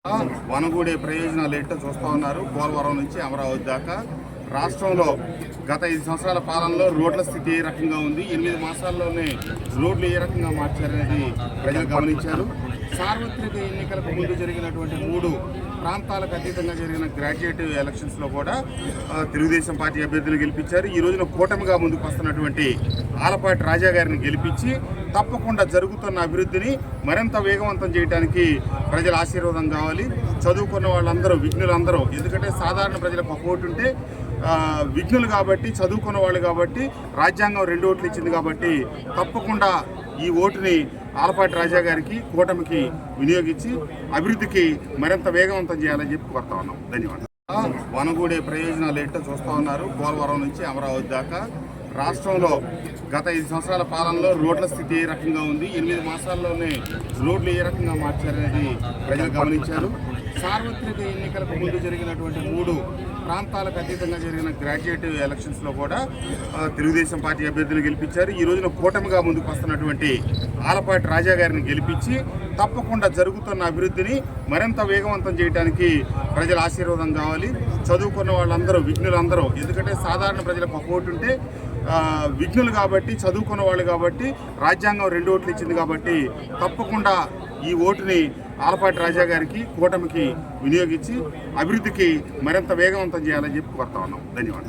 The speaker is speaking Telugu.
వనగూడే ప్రయోజనాలు ఏంటో చూస్తూ ఉన్నారు. పోలవరం నుంచి అమరావతి దాకా రాష్ట్రంలో గత 5 సంవత్సరాల పాలనలో రోడ్ల స్థితి ఏ రకంగా ఉంది, 8 మాసాల్లోనే రోడ్లు ఏ రకంగా మార్చారనేది ప్రజలు గమనించారు. సార్వత్రిక ఎన్నికలకు ముందు జరిగినటువంటి 3 ప్రాంతాలకు అతీతంగా జరిగిన గ్రాడ్యుయేట్ ఎలక్షన్స్లో కూడా తెలుగుదేశం పార్టీ అభ్యర్థులు గెలిపించారు. ఈ రోజున కూటమిగా ముందుకు వస్తున్నటువంటి ఆలపాటి రాజా గారిని గెలిపించి తప్పకుండా జరుగుతున్న అభివృద్ధిని మరింత వేగవంతం చేయడానికి ప్రజల ఆశీర్వాదం కావాలి. చదువుకున్న వాళ్ళందరూ, విఘ్నులందరూ, ఎందుకంటే సాధారణ ప్రజలకు ఒక ఓటు ఉంటే విఘ్నులు కాబట్టి, చదువుకున్న వాళ్ళు కాబట్టి, రాజ్యాంగం 2 ఓట్లు ఇచ్చింది కాబట్టి తప్పకుండా ఈ ఓటుని ఆలపాటి రాజా గారికి, కూటమికి వినియోగించి అభివృద్ధికి మరింత వేగవంతం చేయాలని చెప్పి కోరుతా ఉన్నాం. ధన్యవాదాలు. వనగూడే ప్రయోజనాలు ఏంటో చూస్తూ ఉన్నారు. పోలవరం నుంచి అమరావతి దాకా రాష్ట్రంలో గత 5 సంవత్సరాల పాలనలో రోడ్ల స్థితి ఏ రకంగా ఉంది, 8 మాసాల్లోనే రోడ్లు ఏ రకంగా మార్చారనేది ప్రజలు గమనించారు. సార్వత్రిక ఎన్నికలకు ముందు జరిగినటువంటి 3 ప్రాంతాలకు అతీతంగా జరిగిన గ్రాడ్యుయేట్ ఎలక్షన్స్లో కూడా తెలుగుదేశం పార్టీ అభ్యర్థులు గెలిపించారు. ఈ రోజున కూటమిగా ముందుకు వస్తున్నటువంటి ఆలపాటి రాజా గారిని గెలిపించి తప్పకుండా జరుగుతున్న అభివృద్ధిని మరింత వేగవంతం చేయడానికి ప్రజల ఆశీర్వాదం కావాలి. చదువుకున్న వాళ్ళందరూ, విఘ్నులందరూ, ఎందుకంటే సాధారణ ప్రజలకు ఒక ఓటు ఉంటే విఘ్నులు కాబట్టి, చదువుకున్న వాళ్ళు కాబట్టి, రాజ్యాంగం 2 ఓట్లు ఇచ్చింది కాబట్టి తప్పకుండా ఈ ఓటుని ఆలపాటి రాజా గారికి, కూటమికి వినియోగించి అభివృద్ధికి మరింత వేగవంతం చేయాలని చెప్పి కోరుతా ఉన్నాం. ధన్యవాదాలు.